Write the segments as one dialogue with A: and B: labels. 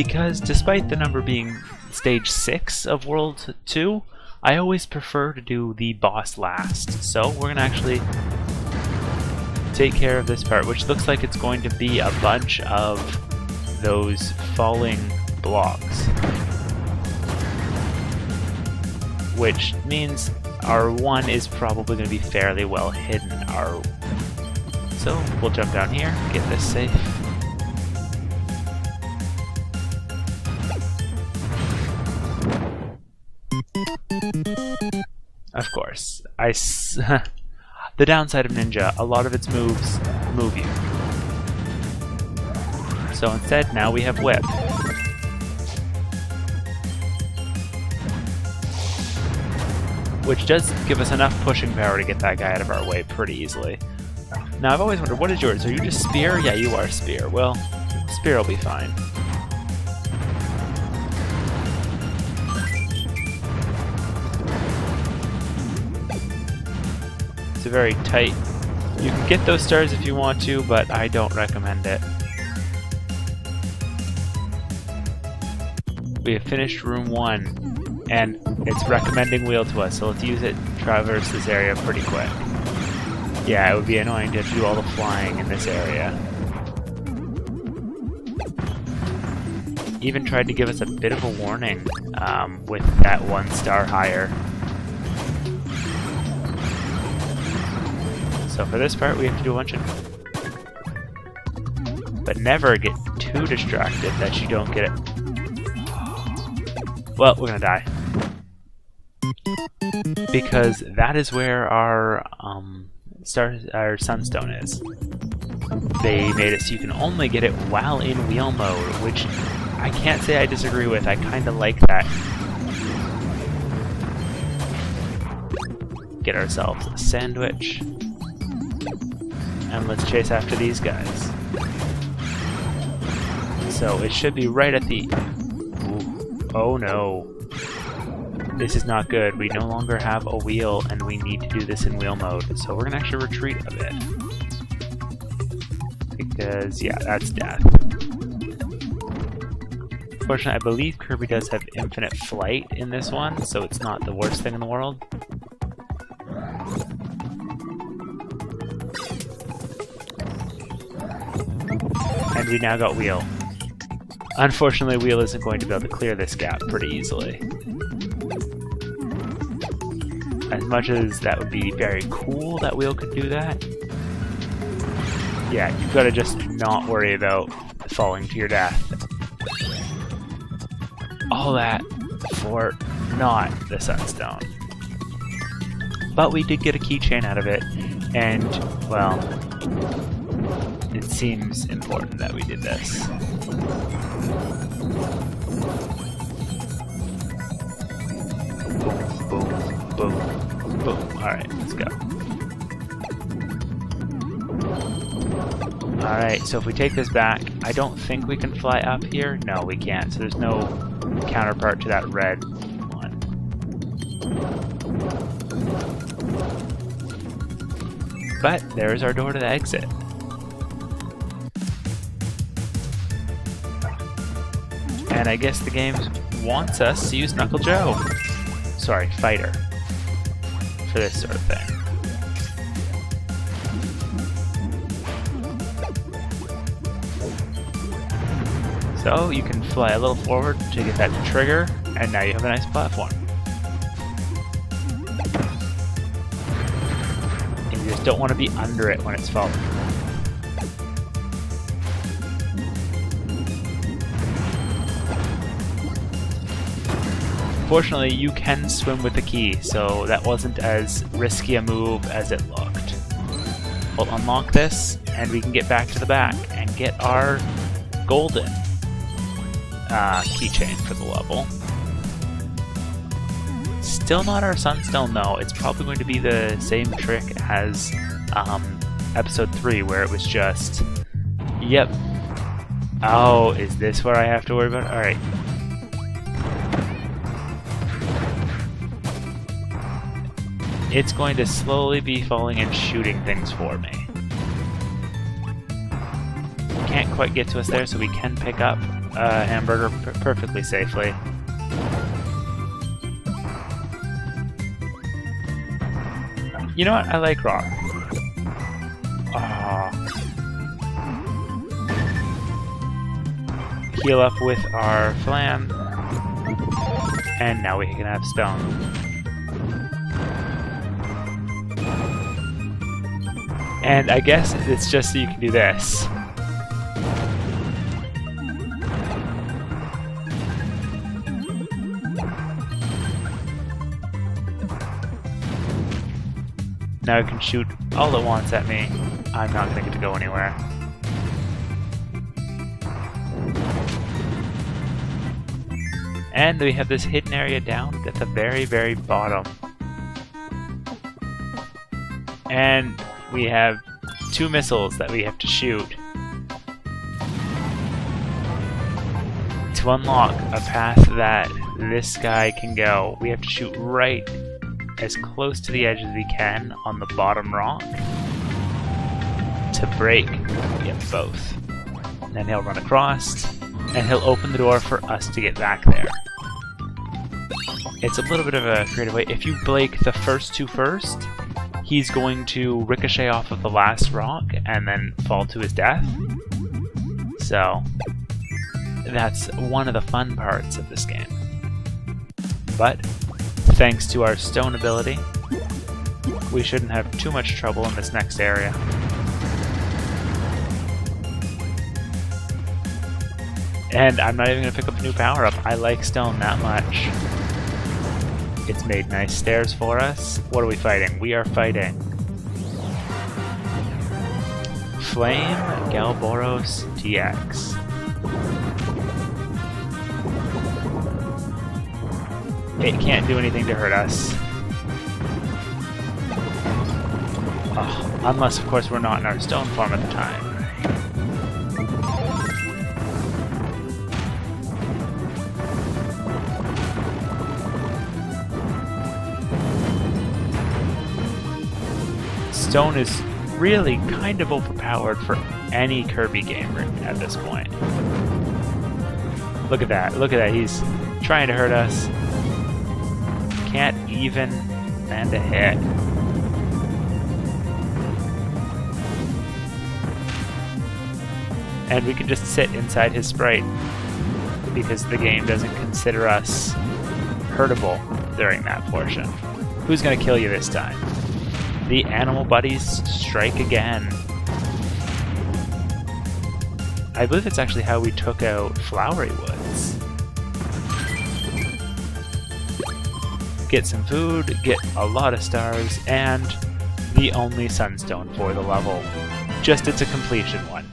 A: because despite the number being stage 6 of World 2, I always prefer to do the boss last. So we're gonna actually take care of this part, which looks like it's going to be a bunch of those falling blocks. Which means our one is probably going to be fairly well hidden. So we'll jump down here, get this safe. Of course, the downside of Ninja, a lot of its moves move you. So instead, now we have Whip. Which does give us enough pushing power to get that guy out of our way pretty easily. Now I've always wondered, what is yours? Are you just Spear? Yeah, you are Spear. Well, Spear will be fine. It's a very tight... You can get those stars if you want to, but I don't recommend it. We have finished room 1, and it's recommending wheel to us, so let's use it to traverse this area pretty quick. Yeah, it would be annoying to do all the flying in this area. Even tried to give us a bit of a warning with that 1 star higher. So for this part, we have to do a bunch of... But never get too distracted that you don't get it. Well, we're gonna die. Because that is where our sunstone is. They made it so you can only get it while in wheel mode, which I can't say I disagree with. I kinda like that. Get ourselves a sandwich. And let's chase after these guys. So it should be right at the... Ooh. Oh no. This is not good. We no longer have a wheel and we need to do this in wheel mode. So we're gonna actually retreat a bit. Because, yeah, that's death. Fortunately, I believe Kirby does have infinite flight in this one, so it's not the worst thing in the world. And we now got Wheel. Unfortunately, Wheel isn't going to be able to clear this gap pretty easily. As much as that would be very cool that Wheel could do that, yeah, you've got to just not worry about falling to your death. All that for not the Sunstone. But we did get a keychain out of it, and, well, it seems important that we did this. Boom, boom, boom, boom. Alright, let's go. Alright, so if we take this back, I don't think we can fly up here. No, we can't, so there's no counterpart to that red one. But there's our door to the exit. And I guess the game wants us to use Knuckle Joe. Sorry, Fighter. For this sort of thing. So you can fly a little forward to get that to trigger, and now you have a nice platform. And you just don't want to be under it when it's falling. Fortunately, you can swim with the key, so that wasn't as risky a move as it looked. We'll unlock this, and we can get back to the back and get our golden keychain for the level. Still not our Sunstone though. It's probably going to be the same trick as episode 3, where it was just, yep. Oh, is this what I have to worry about? Alright. It's going to slowly be falling and shooting things for me. Can't quite get to us there, so we can pick up a hamburger perfectly safely. You know what? I like raw. Heal up with our flan. And now we can have stone. And I guess it's just so you can do this. Now it can shoot all it wants at me. I'm not going to get to go anywhere. And we have this hidden area down at the very, very bottom. And we have 2 missiles that we have to shoot to unlock a path that this guy can go. We have to shoot right as close to the edge as we can on the bottom rock to break both. And then he'll run across and he'll open the door for us to get back there. It's a little bit of a creative way. If you break the first 2 first, he's going to ricochet off of the last rock and then fall to his death. So that's one of the fun parts of this game. But thanks to our stone ability, we shouldn't have too much trouble in this next area. And I'm not even going to pick up a new power-up. I like stone that much. It's made nice stairs for us. What are we fighting? We are fighting Flame Galboros DX. It can't do anything to hurt us. Unless, of course, we're not in our stone form at the time. Stone is really kind of overpowered for any Kirby game at this point. Look at that. Look at that. He's trying to hurt us. Can't even land a hit. And we can just sit inside his sprite because the game doesn't consider us hurtable during that portion. Who's gonna kill you this time? The animal buddies strike again. I believe it's actually how we took out Flowery Woods. Get some food, get a lot of stars, and the only sunstone for the level. Just it's a completion one.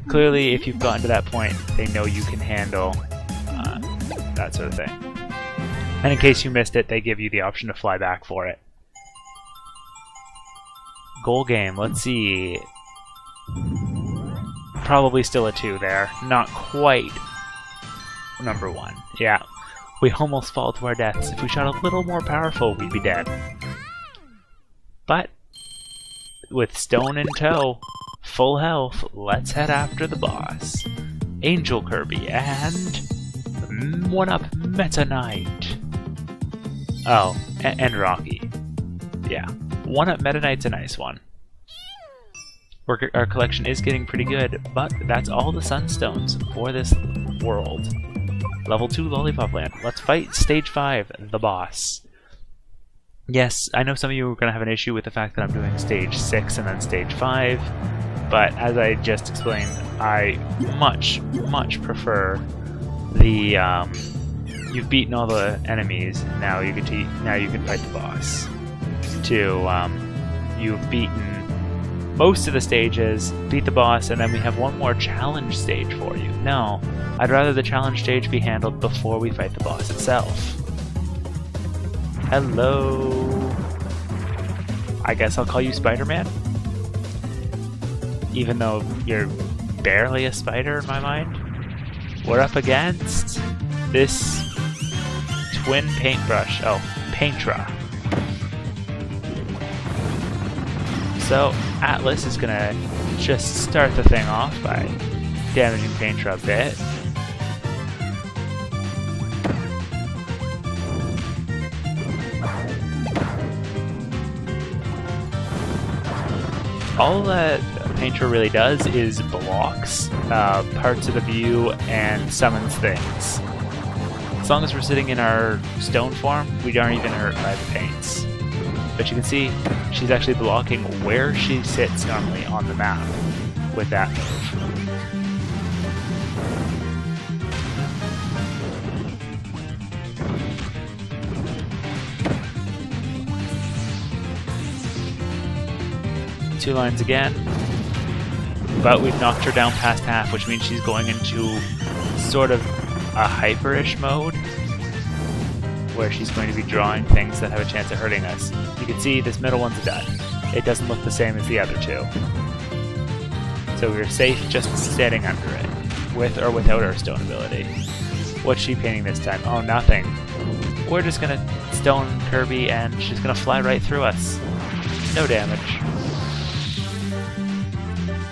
A: Clearly, if you've gotten to that point, they know you can handle that sort of thing. And in case you missed it, they give you the option to fly back for it. Goal game, let's see. Probably still a 2 there. Not quite number 1. Yeah. We almost fall to our deaths. If we shot a little more powerful, we'd be dead. But with stone in tow, full health, let's head after the boss. Angel Kirby and 1-up Meta Knight. Oh, and Rocky. Yeah. 1-up Meta Knight's a nice one. Our collection is getting pretty good, but that's all the sunstones for this world. Level 2 Lollipop Land. Let's fight Stage 5, the boss. Yes, I know some of you are going to have an issue with the fact that I'm doing Stage 6 and then Stage 5, but as I just explained, I much prefer the, you've beaten all the enemies, now you can fight the boss. You've beaten most of the stages, beat the boss, and then we have one more challenge stage for you. No, I'd rather the challenge stage be handled before we fight the boss itself. Hello. I guess I'll call you Spider-Man? Even though you're barely a spider in my mind. We're up against this twin paintbrush. Oh, Paintra. So Atlas is gonna just start the thing off by damaging Paintra a bit. all that Painter really does is blocks parts of the view and summons things. As long as we're sitting in our stone form, we aren't even hurt by the paints. But you can see she's actually blocking where she sits normally on the map with that move. Two lines again, but we've knocked her down past half, which means she's going into sort of a hyper-ish mode where she's going to be drawing things that have a chance of hurting us. You can see this middle one's a dud. It doesn't look the same as the other two. So we're safe just sitting under it, with or without our stone ability. What's she painting this time? Oh, nothing. We're just gonna stone Kirby and she's gonna fly right through us. No damage.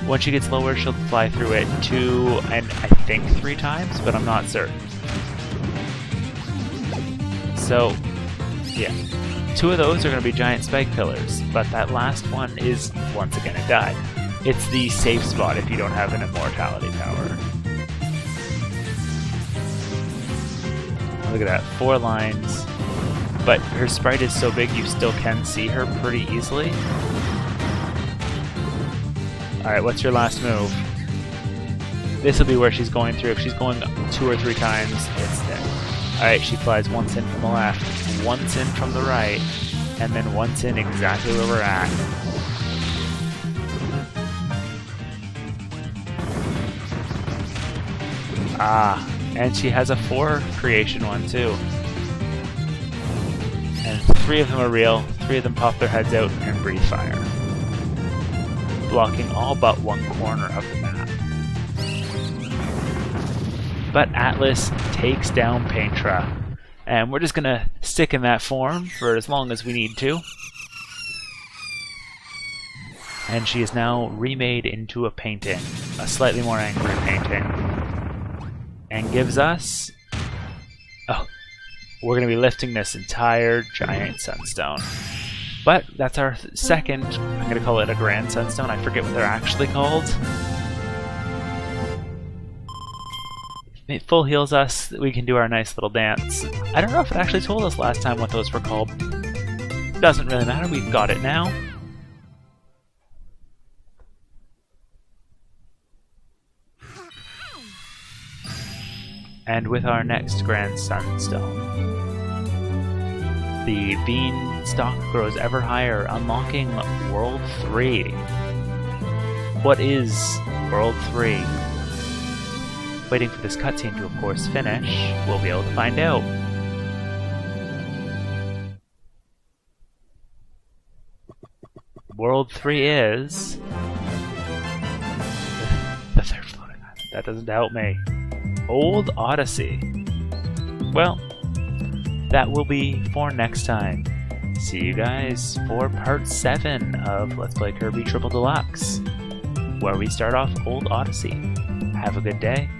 A: When she gets lower, she'll fly through it 2 and I think 3 times, but I'm not certain. So, yeah. 2 of those are going to be giant spike pillars, but that last one is, once again, a die. It's the safe spot if you don't have an immortality power. Look at that, 4 lines. But her sprite is so big you still can see her pretty easily. Alright, what's your last move? This will be where she's going through. If she's going 2 or 3 times, it's dead. Alright, she flies once in from the left, once in from the right, and then once in exactly where we're at. Ah, and she has a 4 creation one too. And 3 of them are real, 3 of them pop their heads out and breathe fire, blocking all but 1 corner of the map. But Atlas takes down Paintra, and we're just gonna stick in that form for as long as we need to. And she is now remade into a painting, a slightly more angry painting, and gives us... oh, we're gonna be lifting this entire giant sunstone. But that's our second, I'm going to call it a grand sunstone, I forget what they're actually called. It full heals us, we can do our nice little dance. I don't know if it actually told us last time what those were called. Doesn't really matter, we've got it now. And with our next grand sunstone, the beanstalk grows ever higher, unlocking World 3. What is World 3? Waiting for this cutscene to, of course, finish, we'll be able to find out. World 3 is... the third floating island. That doesn't help me. Old Odyssey. Well, that will be for next time. See you guys for part 7 of Let's Play Kirby Triple Deluxe, where we start off Old Odyssey. Have a good day.